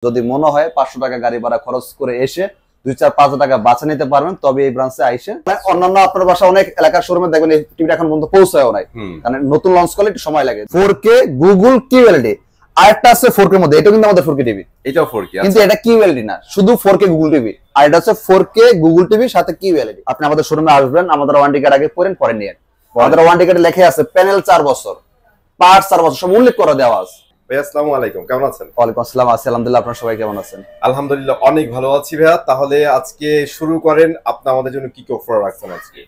যদি মনে হয় 500 টাকা গাড়ি ভাড়া খরচ করে এসে 2-4-5 টাকা বাঁচা নিতে পারবেন, তবে এই ব্রাঞ্চে আইসে। অন্যান্য আপনার বাসা অনেক এলাকার শোরুমে দেখবেন এই টিভিটা এখন পর্যন্ত পৌঁছায়ও নাই, কারণ নতুন লঞ্চ করলে একটু সময় লাগে। 4K গুগল QLED, আরেকটা আছে 4K এর মধ্যে, এটা কিন্তু আমাদের 4K টিভি, এটাও 4K কিন্তু এটা QLED না, শুধু 4K গুগল টিভি। আর এটা হচ্ছে 4K গুগল টিভি সাথে QLED। আপনি আমাদের শোরুমে আসবেন, আমাদের ওয়ারেন্টি কার্ড আগে পড়েন, পরে নিয়ে। আমাদের ওয়ারেন্টি কার্ডে লেখা আছে প্যানেল 4 বছর, পার্টস 4 বছর, সব উল্লেখ করে দেওয়া আছে। ভাইয়া আসসালামু আলাইকুম, কেমন আছেন? ওয়ালাইকুম আসসালাম, আছি আলহামদুলিল্লাহ। আপনারা সবাই কেমন আছেন? আলহামদুলিল্লাহ অনেক ভালো আছি ভাইয়া। তাহলে আজকে শুরু করেন, আপনি আমাদের জন্য কি কি অফার রাখছেন আজকে?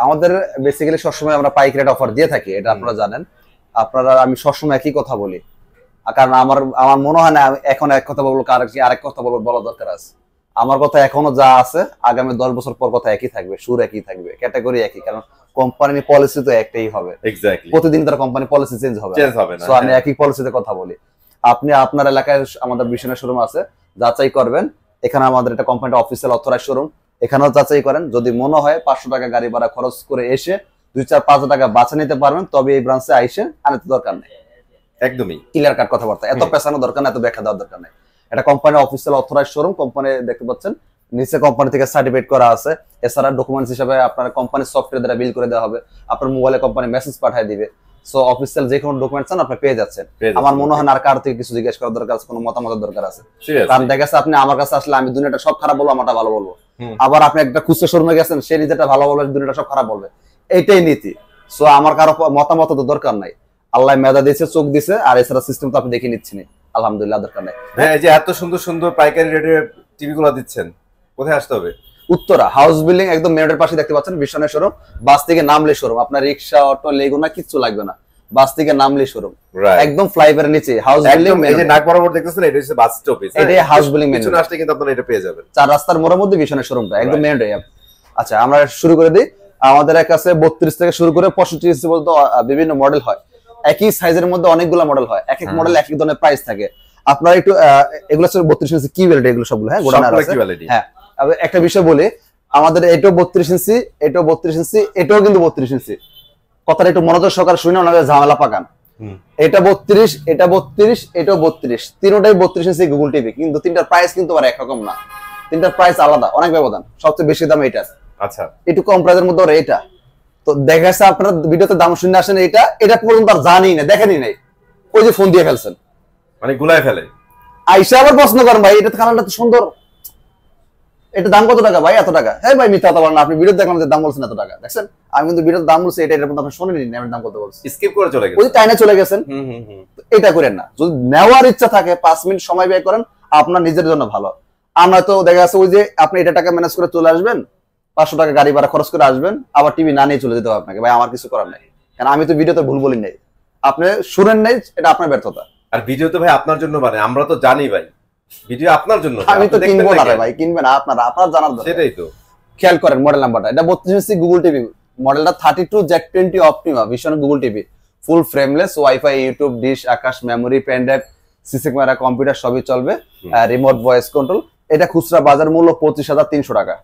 আমাদের বেসিক্যালি সবসময় আমরা পাইকারি রেট অফার দিয়ে থাকি, এটা আপনারা জানেন। আমি সবসময় একই কথা বলি, কারণ আমার মনে হয় না এখন এক কথা বলবো আরেক কথা বলবো, বলা দরকার আছে। আমার কথা এখনো যা আছে, আগামী 10 বছর পর কথা একই থাকবে, সুর একই থাকবে, ক্যাটাগরি একই, কারণ কোম্পানির পলিসি তো একটাই হবে। এক্স্যাক্টলি, প্রতিদিন তার কোম্পানি পলিসি চেঞ্জ হবে না। সো আমি একই পলিসিতে কথা বলি। আপনি আপনার এলাকায় আমাদের বিশনের শোরুম আছে, যাচাই করবেন। এখানে আমাদের এটা কোম্পানির অফিসিয়াল অথরাইজ শোরুম, এখানেও যাচাই করেন। যদি মনে হয় 500 টাকা গাড়ি ভাড়া খরচ করে এসে 2-4-5 টাকা বাঁচা নিতে পারবেন, তবে এই ব্রাঞ্চে আইসেন, আর তো দরকার নেই। একদমই ক্লিয়ার কাট কথাবার্তা, এত পেছানো দরকার না, এত ব্যাখ্যা দেওয়ার দরকার নেই। এটা কোম্পানির অফিসিয়াল অথরাইজ শোরুম, কোম্পানি দেখতে পাচ্ছেন নিচে কোম্পানি থেকে সার্টিফিকেট করা আছে। এছাড়া ডকুমেন্টস হিসেবে আপনার কোম্পানির সফটওয়্যার দ্বারা বিল করে দেওয়া হবে, আপনার মোবাইলে কোম্পানি মেসেজ পাঠিয়ে দিবে। সো অফিসিয়াল যে কোনো ডকুমেন্টস চান আপনি পেয়ে যাচ্ছেন। আমার মনে হয় না আর কার থেকে কিছু জিজ্ঞেস করার দরকার আছে, কোনো মতামতের দরকার আছে। কারণ দেখা যাচ্ছে আপনি আমার কাছে আসলে আমি দুনিয়াটা সব খারাপ বলবো, আমারটা ভালো বলবো। আবার আপনি একটা খুচরা শোরুমে গেছেন, সে নিজেটা ভালো বলবে, দুনিয়াটা সব খারাপ বলবে। এইটাই নীতি। সো আমার কারো মতামত তো দরকার নাই। আল্লাহ মেধা দিয়েছে, চোখ দিয়েছে, আর এছাড়া সিস্টেম তো আপনি দেখে নিচ্ছেন, আলহামদুলিল্লাহ, দরকার নাই। হ্যাঁ, যে এত সুন্দর সুন্দর পাইকারি রেটে টিভি গুলো দিচ্ছেন, কোথায় আসতে হবে? উত্তরা হাউস বিল্ডিং, একদম মেন রোডের পাশে দেখতে পাচ্ছেন বিশনের শোরুম। বাস থেকে নামলে শোরুম, আপনার রিক্সা, অটো, লেগুনা কিচ্ছু লাগবে না, বাস থেকে নামলে শোরুম, একদম ফ্লাইওভারের নিচে হাউস বিল্ডিং। এই যে নাক বরাবর দেখতেছেন, এটা হচ্ছে বাস স্টপ, এটাই হাউস বিল্ডিং। মেন রোডে আসলে কিন্তু আপনারা এটা পেয়ে যাবেন, 4 রাস্তার মোড়ের মধ্যে বিশনের শোরুমটা, একদম মেন রোডে। আচ্ছা, আমরা শুরু করে দিই। আমাদের কাছে 32 থেকে শুরু করে 65 ইঞ্চি পর্যন্ত বিভিন্ন মডেল হয়। একই সাইজের মধ্যে অনেকগুলো মডেল হয়, এক এক মডেল এক এক ধরনের প্রাইস থাকে। আপনারা একটু এগুলো হচ্ছে 32 ইঞ্চি কিউএলডি, এগুলো সবগুলো হ্যাঁ গোডাউনে আছে। হ্যাঁ, একটা বিষয় বলি, আমাদের এটাও 32 ইঞ্চি, এটাও 32 ইঞ্চি, এটাও কিন্তু 32 ইঞ্চি। কথাটা একটু মনোযোগ সহকারে শুনে ওনাদের ঝামেলা পাকান। এটা 32, এটা 32, এটাও 32, তিনটাই 32 ইঞ্চি গুগল টিভি, কিন্তু তিনটার প্রাইস কিন্তু আর একরকম না, তিনটার প্রাইস আলাদা, অনেক ব্যবধান। সবচেয়ে বেশি দাম এটা, আচ্ছা, একটু কম প্রাইসের মধ্যে ওরা এটা। তো দেখা যাচ্ছে আপনারা ভিডিওতে দাম শুনে আসেন, এটা পর্যন্ত আর জানি না, দেখেনি নাই, ওই যে ফোন দিয়ে ফেলছেন, মানে গুলায় ফেলে আইসা আবার প্রশ্ন করেন, ভাই এটা কালারটা তো সুন্দর, এটা দাম কত টাকা ভাই? এত টাকা। হ্যাঁ ভাই, মিথ্যা কথা বলেন, আপনি ভিডিও দেখলাম যে দাম বলছেন এত টাকা, দেখছেন আমি কিন্তু ভিডিওর দাম বলছি এটা, এটার মধ্যে আপনি শুনেনি, আমি দাম কত বলছি, স্কিপ করে চলে গেছেন, ওই টাইনে চলে গেছেন। এটা করেন না, যদি নেওয়ার ইচ্ছা থাকে 5 মিনিট সময় ব্যয় করেন, আপনার নিজের জন্য ভালো। আমরা তো দেখা যাচ্ছে ওই যে আপনি এটা টাকা ম্যানেজ করে চলে আসবেন, 500 টাকা গাড়ি ভাড়া খরচ করে আসবেন, আবার টিভি না নিয়ে চলে যেতে হবে আপনাকে। ভাই আমার কিছু করার নাই, কারণ আমি তো ভিডিওতে ভুল বলি নাই, আপনি শুনেন নাই, এটা আপনার ব্যর্থতা। আর ভিডিও তো ভাই আপনার জন্য, মানে আমরা তো জানি ভাই ভিডিও আপনার জন্য, আমি তো কিনবো না রে ভাই, কিনবেন আপনার জানার দরকার। সেটাই তো। খেয়াল করেন মডেল নাম্বারটা, এটা 32 ইঞ্চি গুগল টিভি, মডেলটা 32Z20 Optima vision Google TV, full frameless, WiFi, YouTube, dish, Akash, memory, pen drive, CC camera, computer সবই চলবে, রিমোট ভয়েস কন্ট্রোল। এটা খুচরা বাজার মূল্য 25,300 টাকা,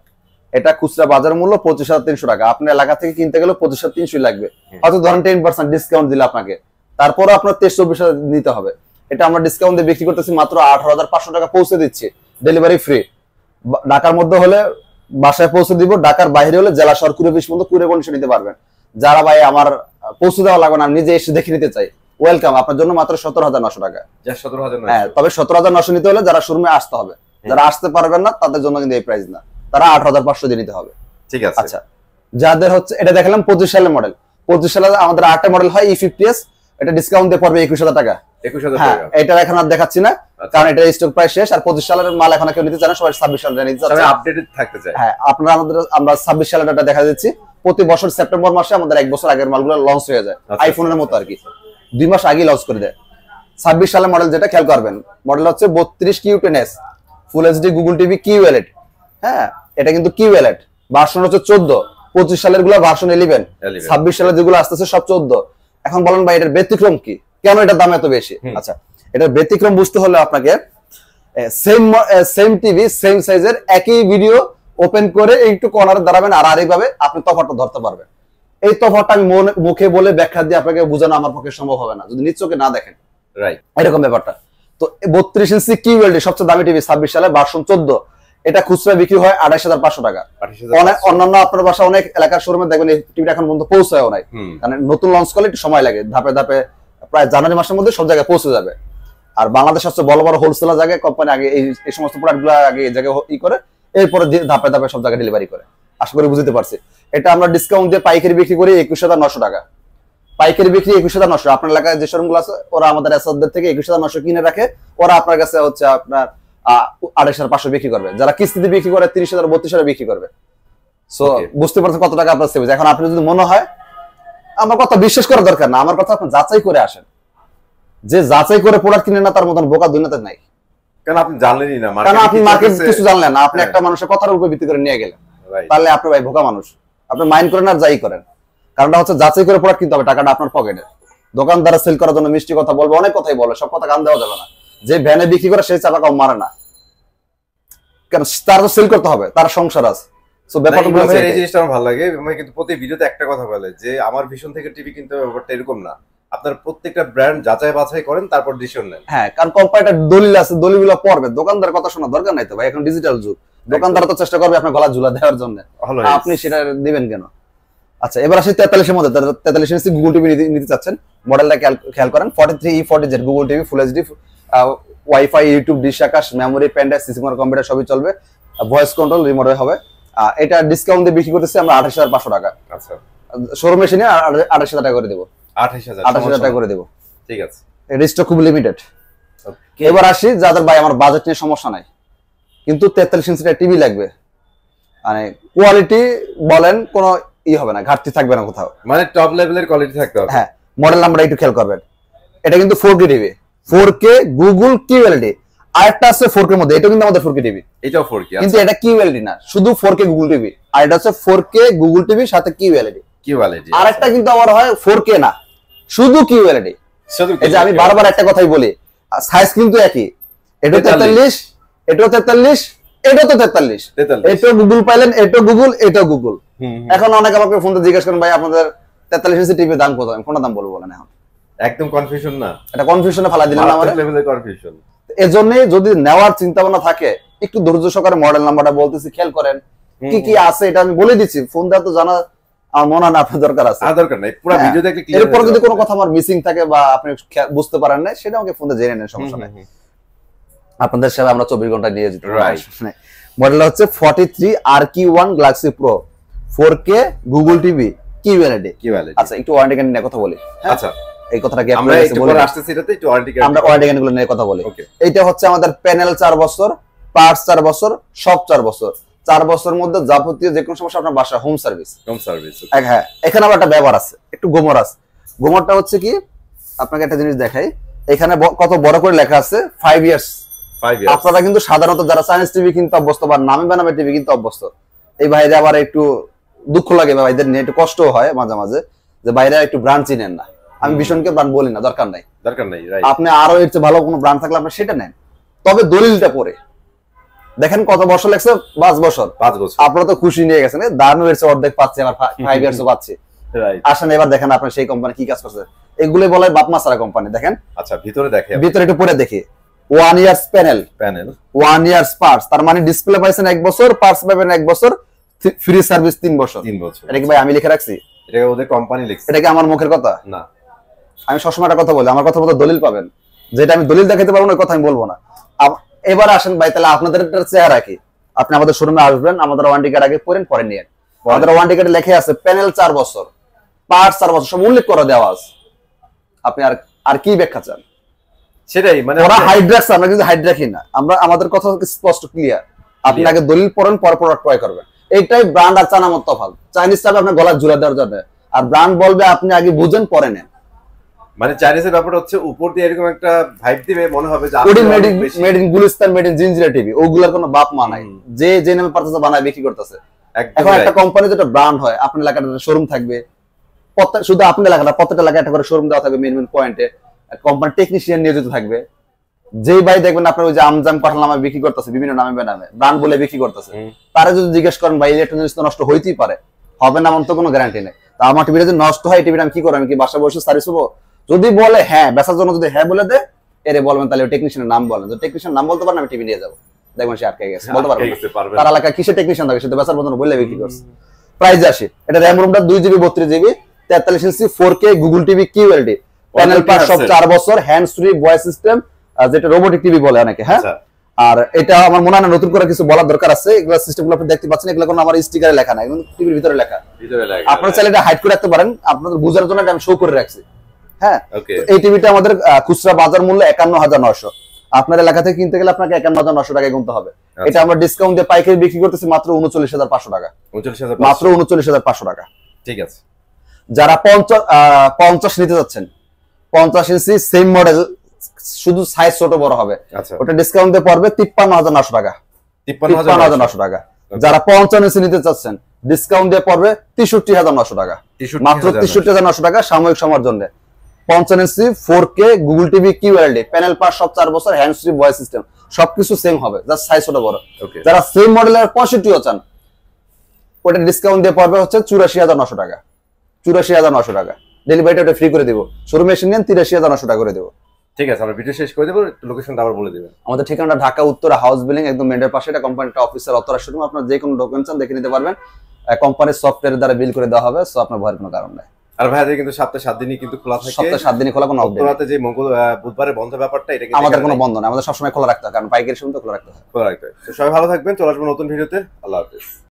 এটা খুচরা বাজার মূল্য 25,300 টাকা। আপনার এলাকা থেকে কিনতে গেলে 25,300 লাগবে, হয়তো ধরেন 10% ডিসকাউন্ট দিলে আপনাকে, তারপরে আপনার 23-24 নিতে হবে। এটা আমরা ডিসকাউন্ট দিয়ে বিক্রি করতেছি মাত্র 18,500 টাকা, পৌঁছে দিচ্ছি, ডেলিভারি ফ্রি। ঢাকার মধ্যে হলে বাসায় পৌঁছে দিব, ঢাকার বাইরে হলে জেলা শহর কুড়ে 20 মতো কুড়ে কন্ডিশন নিতে পারবেন। যারা ভাই আমার পৌঁছে দেওয়া লাগবে না, আমি নিজে এসে দেখে নিতে চাই, ওয়েলকাম, আপনার জন্য মাত্র 17,900 টাকা। হ্যাঁ, তবে 17,900 নিতে হলে যারা শোরুমে আসতে হবে, যারা আসতে পারবেন না তাদের জন্য কিন্তু এই প্রাইস না, তারা 8,500 দিয়ে নিতে হবে। ঠিক আছে। আচ্ছা, যাদের হচ্ছে এটা দেখালাম 25 সালের মডেল, 25 সালে আমাদের 8টা মডেল হয় E50s, এটা ডিসকাউন্ট দিয়ে পড়বে 21,000 টাকা। 21,000 হ্যাঁ, টাকা। এটা এখন আর দেখাচ্ছি না, কারণ এটা স্টক প্রাইস শেষ, আর 25 সালের মাল এখন কেউ নিতে চায় না, সবাই 26 সালের নিতে চাচ্ছে, আপডেটেড থাকতে চায়। হ্যাঁ, আমরা 26 সালের ডাটা দেখা দিচ্ছি। প্রতি বছর সেপ্টেম্বর মাসে আমাদের 1 বছর আগের মালগুলো লঞ্চ হয়ে যায়, আইফোনের মতো আর কি, 2 মাস আগে লঞ্চ করে দেয়। 26 সালের মডেল যেটা, খেয়াল করবেন, মডেল হচ্ছে 32Q10s, full HD Google TV QLED। হ্যাঁ, এটা কিন্তু QLED, ভার্সন হচ্ছে 14, 25 সালের গুলো ভার্সন 11, 26 সালের যেগুলো আসতেছে সব 14। এখন বলেন ভাই এটার ব্যতিক্রম কি, কেন এটার দাম এত বেশি? আচ্ছা, এটার ব্যতিক্রম বুঝতে হলে আপনাকে সেম টিভি, সেম সাইজের, একই ভিডিও ওপেন করে একটু কর্নারে দাঁড়াবেন, আর আরেকভাবে আপনি তফাৎটা ধরতে পারবেন। এই তফাৎটা আমি মুখে বলে ব্যাখ্যা দিয়ে আপনাকে বোঝানো আমার পক্ষে সম্ভব হবে না, যদি নিজ চোখে না দেখেন, রাইট, এরকম ব্যাপারটা। তো 32 ইঞ্চি কিউএলডি সবচেয়ে দামি টিভি 26 সালে ভার্সন 14, এটা খুচরা বিক্রি হয় 28,500 টাকা। অন্যান্য আপনার বাসা অনেক এলাকার শোরুমে দেখবেন এই টিভিটা এখন পর্যন্ত পৌঁছায়ও নাই, কারণ নতুন লঞ্চ করলে একটু সময় লাগে, ধাপে ধাপে প্রায় জানুয়ারি মাসের মধ্যে সব জায়গায় পৌঁছে যাবে। আর বাংলাদেশ সবচেয়ে বড় বড় হোলসেলার জায়গায় কোম্পানি আগে এই সমস্ত প্রোডাক্টগুলো আগে এই জায়গায় করে, এরপরে ধাপে ধাপে সব জায়গায় ডেলিভারি করে। আশা করি বুঝতে পারছি। এটা আমরা ডিসকাউন্ট দিয়ে পাইকারি বিক্রি করি 21,900 টাকা। পাইকারি বিক্রি 21,900। আপনার এলাকায় যে শোরুমগুলো আছে ওরা আমাদের এসআরদের থেকে 21,900 কিনে রাখে, ওরা আপনার কাছে হচ্ছে আপনার 28,500 বিক্রি করবে। যারা কিস্তিতে বিক্রি করে 30,000 32,000 বিক্রি করবে। সো বুঝতে পারছেন কত টাকা আপনার সেভ হয়েছে। এখন আপনি যদি মনে হয়, আমার কথা বিশ্বাস করার দরকার না, আমার কথা আপনি যাচাই করে আসেন। যে যাচাই করে প্রোডাক্ট কিনে না তার মতন বোকা দুনিয়াতে নাই। কারণ আপনি জানলেনই না, কারণ আপনি মার্কেট কিছু জানলেন না, আপনি একটা মানুষের কথার উপর ভিত্তি করে নিয়ে গেলেন, তাহলে আপনি ভাই বোকা মানুষ। আপনি মাইন্ড করেন আর যাই করেন, কারণটা হচ্ছে যাচাই করে প্রোডাক্ট কিনতে হবে, টাকাটা আপনার পকেটে। দোকানদারা সেল করার জন্য মিষ্টি কথা বলবে, অনেক কথাই বলে, সব কথা কান দেওয়া যাবে না। যে ভ্যানে বিক্রি করে সেই চাপা কম মারে না, কারণ তার তো সেল করতে হবে, তার সংসার আছে। সো ব্যাপারটা এই জিনিসটা আমার ভালো লাগে। কিন্তু প্রতি ভিডিওতে একটা কথা বলে যে আমার ভিশন থেকে টিভি কিনতে হবে, ব্যাপারটা এরকম না। আপনার প্রত্যেকটা ব্র্যান্ড যাচাই বাছাই করেন, তারপর ডিসিশন নেন। হ্যাঁ, কারণ কোম্পানিটা দলিল আছে, দলিলগুলো পড়বে। দোকানদার কথা শোনা দরকার নাই তো ভাই, এখন ডিজিটাল যুগ। দোকানদার তো চেষ্টা করবে আপনার গলা ঝুলা দেওয়ার জন্য, আপনি সেটা দিবেন কেন? আচ্ছা, এবার আসি 43 এর মধ্যে। 43 ইঞ্চি গুগল টিভি নিতে চাচ্ছেন, মডেলটা খেয়াল করেন। 43E40Z Google TV, full HD, WiFi, YouTube, dish, Akash, memory, pen drive, CC computer সবই চলবে, ভয়েস কন্ট্রোল, রিমোটে হবে। এটা ডিসকাউন্ট দিয়ে বিক্রি করতেছি আমরা 28,500 টাকা। আচ্ছা, শোরুমে এসে নিয়ে 28,000 টাকা করে দেবো। 28,000 টাকা করে দেবো, ঠিক আছে। রিস্টক খুব লিমিটেড। এবার আসি যাদের ভাই আমার বাজেট নিয়ে সমস্যা নাই, কিন্তু 43 ইঞ্চিটা টিভি লাগবে, মানে কোয়ালিটি বলেন কোনো হবে না, ঘাটতি থাকবে না কোথাও, মানে টপ লেভেলের কোয়ালিটি থাকতে হবে। হ্যাঁ, মডেল নাম্বারটা একটু খেয়াল করবেন। এটা কিন্তু 4K TV, 4K Google QLED. আরেকটা আছে 4K এর মধ্যে, এটা কিন্তু আমাদের 4K টিভি, এটাও 4K, কিন্তু এটা কিউএলডি না, শুধু 4K গুগল টিভি। আর এটা হচ্ছে 4K গুগল টিভি সাথে কিউএলডি। আরেকটা কিন্তু আবার হয় 4K না, শুধু কিউএলডি। এই যে আমি বারবার একটা কথাই বলি, সাইজ কিন্তু একই। এটা 43, এটাও 43, এটা তো 43, এটাও গুগল পাইলেন, এটাও গুগল, এটাও গুগল। এখন অনেকে আমাকে ফোন দিয়ে জিজ্ঞেস করেন, ভাই আপনাদের 43 ইঞ্চি টিভির দাম কত? আমি কোনটা দাম বলবো বলেন? এখন একদম কনফিউশন না, এটা কনফিউশনে ফেলা দিলেন আমাদের লেভেলের কনফিউশন। এজন্যই যদি নেওয়ার চিন্তা ভাবনা থাকে, একটু ধৈর্য সহকারে মডেল নাম্বারটা বলতেছি, খেয়াল করেন কি কি আছে, এটা আমি বলে দিচ্ছি। ফোন দেওয়া তো জানা আমার মনে হয় না আপনার দরকার আছে, দরকার নাই, পুরো ভিডিও দেখলে ক্লিয়ার। এরপর যদি কোনো কথা আমার মিসিং থাকে বা আপনি বুঝতে পারেন না, সেটা আমাকে ফোন দিয়ে জেনে নেন, সমস্যা নাই। আপনাদের সেবা আমরা 24 ঘন্টা নিয়ে যেতে পারি। মডেলটা হচ্ছে 43RQ1 Galaxy pro, 4K Google TV, QLED. আচ্ছা, একটু ওয়ারেন্টি গ্যারান্টি নিয়ে কথা বলি। আচ্ছা, এই কথাটা কি আমরা একটু পরে আসতেছি, এটাতে একটু ওয়ারেন্টি গ্যারান্টি, আমরা ওয়ারেন্টি গ্যারান্টি গুলো নিয়ে কথা বলি। এইটা হচ্ছে আমাদের প্যানেল 4 বছর, পার্টস 4 বছর, সব 4 বছর। 4 বছরের মধ্যে যাবতীয় যে কোনো সমস্যা আপনার বাসা হোম সার্ভিস। হ্যাঁ, এখানে আবার একটা ব্যবহার আছে, একটু গোমর আছে। গোমরটা হচ্ছে কি, আপনাকে একটা জিনিস দেখাই, এখানে কত বড় করে লেখা আছে 5 ইয়ার্স। আপনারা কিন্তু সাধারণত যারা চাইনিজ টিভি কিনতে অভ্যস্ত বা নামে বেনামে টিভি কিনতে অভ্যস্ত, এই ভাইরা আবার একটু দুঃখ লাগে, ভাইদের নিয়ে একটু কষ্ট হয় মাঝে মাঝে, যে ভাইরা একটু ব্র্যান্ড চিনেন না। আমি ভীষণকে ব্র্যান্ড বলি না, দরকার নাই। আপনি আরো এর চেয়ে ভালো কোনো ব্র্যান্ড থাকলে আপনি সেটা নেন, তবে দলিলটা পড়ে দেখেন কত বছর লাগছে। 5 বছর। আপনারা তো খুশি নিয়ে গেছেন, দানও এর চেয়ে অর্ধেক পাচ্ছি, আবার 5 ইয়ার্স পাচ্ছি। আসেন এবার দেখেন আপনার সেই কোম্পানি কি কাজ করছে। এগুলো বলে বাপমা সারা কোম্পানি। দেখেন, আচ্ছা, ভিতরে দেখে, ভিতরে একটু পরে দেখি। 1 ইয়ার্স প্যানেল, 1 ইয়ার্স পার্টস, তার মানে ডিসপ্লে পাইছেন 1 বছর, পার্টস পাবেন 1 বছর, ফ্রি সার্ভিস 3 বছর। এটা কি ভাই আমি লিখে রাখছি? এটা ওদের কোম্পানি লিখছে। এটা কি আমার মুখের কথা না? আমি সবসময় একটা কথা বলি, আমার কথা মতো দলিল পাবেন। যেটা আমি দলিল দেখাতে পারবো না ওই কথা আমি বলবো না। এবার আসেন ভাই, তাহলে আপনাদের চেহারা কি? আপনি আমাদের শোরুমে আসবেন, আমাদের ওয়ারেন্টি কার্ড আগে পড়েন, পরে নিয়ে। আমাদের ওয়ারেন্টি কার্ডে লেখা আছে প্যানেল 4 বছর, পার্টস 4 বছর, সব উল্লেখ করে দেওয়া আছে। আপনি আর কি ব্যাখ্যা চান? সেটাই, মানে ওরা হাইড রাখছে, আমরা কিন্তু হাইড রাখি না। আমরা আমাদের কথা স্পষ্ট ক্লিয়ার। আপনি আগে দলিল পড়েন, পরে প্রোডাক্ট ক্রয় করবেন। এইটাই ব্র্যান্ড আর চানা মত তফাৎ। চাইনিজ চাবে আপনার গলা ঝুলা দেওয়ার জন্য, আর ব্র্যান্ড বলবে আপনি আগে বুঝেন পরে নেন। মানে চাইনিজের ব্যাপারটা হচ্ছে উপর দিয়ে এরকম একটা ভাইব দিবে, মনে হবে যে made in Gulistan, made in Jinjira TV. ওগুলার কোনো বাপ মা নাই, যে নামে পারতেছে বানায় বিক্রি করতেছে। এখন একটা কোম্পানি যেটা ব্র্যান্ড হয়, আপনার এলাকার শোরুম থাকবে, শুধু আপনার এলাকাটা, প্রত্যেকটা এলাকায় একটা করে শোরুম দেওয়া থাকবে, মেন পয়েন্টে কোম্পানি টেকনিশিয়ান নিয়োজিত থাকবে। যেই ভাই দেখবেন আপনার ওই যে আমজাম কাঁঠাল নামে বিক্রি করতেছে, বিভিন্ন নামে বেনামে ব্র্যান্ড বলে বিক্রি করতেছে, তারা যদি জিজ্ঞেস করেন ভাই ইলেকট্রনিক্স তো নষ্ট হইতেই পারে, হবে না এমন তো কোনো গ্যারান্টি নেই। তা আমার টিভিটা যদি নষ্ট হয়, টিভিটা আমি কি করবো? আমি কি বাসা বসে সার্ভিস হবো? যদি বলে হ্যাঁ, বেচার জন্য যদি হ্যাঁ বলে দেয়, এরে বলবেন তাহলে টেকনিশিয়ানের নাম বলেন, তো টেকনিশিয়ান নাম বলতে পারেন, আমি টিভি নিয়ে যাবো, দেখবেন সে আটকে গেছে, বলতে পারবেন পারবেন তার এলাকায় কিসের টেকনিশিয়ান থাকে, সে তো বেচার মতন বললে বিক্রি করছে। প্রাইস আসে, এটা র্যাম রুমটা 2GB 32GB 43 ইঞ্চি 4K Google TV QLED, panel pass সব 4 বছর, হ্যান্ডস ফ্রি ভয়েস সিস্টেম, যেটা রোবোটিক টিভি বলে অনেকে, হ্যাঁ। আচ্ছা আর এটা আমার মনে হয় না নতুন করে কিছু বলার দরকার আছে, এগুলো সিস্টেমগুলো আপনি দেখতে পাচ্ছেন, এগুলো কোনো আমার স্টিকারে লেখা নাই, কিন্তু টিভির ভিতরে লেখা। ভিতরে লাগে আপনারা চাইলে এটা হাইড করে রাখতে পারেন, আপনাদের বোঝার জন্য এটা আমি শো করে রাখছি, হ্যাঁ। ওকে তো এই টিভিটা আমাদের খুচরা বাজার মূল্য 51,900, আপনার এলাকা থেকে কিনতে গেলে আপনাকে 51,900 টাকায় কিনতে হবে। এটা আমরা ডিসকাউন্ট দিয়ে পাইকারি বিক্রি করতেছি মাত্র 39,500 টাকা, 39,500 মাত্র 39,500 টাকা। ঠিক আছে। যারা 50 নিতে যাচ্ছেন, 50 ইঞ্চি সেম মডেল, শুধু সাইজ ছোট বড় হবে, আচ্ছা ওটা ডিসকাউন্ট দিয়ে পড়বে 53,900 টাকা, 53,900 টাকা। যারা 55 ইঞ্চি নিতে চাচ্ছেন, ডিসকাউন্ট দিয়ে পড়বে 63,900 টাকা, মাত্র 63,900 টাকা সাময়িক সময়ের জন্য। 55 ইঞ্চি 4K Google TV QLED, panel pass সব 4 বছর, হ্যান্ডস ফ্রি ভয়েস সিস্টেম, সবকিছু সেম হবে, জাস্ট সাইজ ছোট বড়। ওকে যারা সেম মডেলের 65 চান, ওটা ডিসকাউন্ট দিয়ে পড়বে হচ্ছে 84,900 টাকা, 84,900 টাকা। ডেলিভারিটা ওটা ফ্রি করে দেবো, শোরুমে এসে নেন 83,900 টাকা করে দেবো। ঠিক আছে, আমরা ভিডিও শেষ করে দেবো, লোকেশনটা আবার বলে দিবেন। আমাদের ঠিকানা ঢাকা উত্তরা হাউস বিল্ডিং, একদম মেন্ডের পাশে, এটা কোম্পানিটা অফিসের অথরাইজড শোরুম, আপনার যে কোনো ডকুমেন্ট চান দেখে নিতে পারবেন, কোম্পানির সফটওয়্যার দ্বারা বিল করে দেওয়া হবে, সো আপনার ভয়ের কোনো কারণ নাই। আর ভাইয়াদের কিন্তু সপ্তাহে 7 দিনই কিন্তু খোলা থাকে, সপ্তাহে 7 দিনই খোলা, কোনো আপডেট উত্তরাতে যে বুধবারে বন্ধ ব্যাপারটা, এটা কিন্তু আমাদের কোনো বন্ধ না, আমাদের সবসময় খোলা রাখতে হয়, কারণ পাইকারি শোরুম তো খোলা রাখতে হয়। খোলা রাখতে হয়। তো সবাই ভালো থাকবেন, চলে আসবো নতুন ভিডিওতে। আল্লাহ হাফেজ।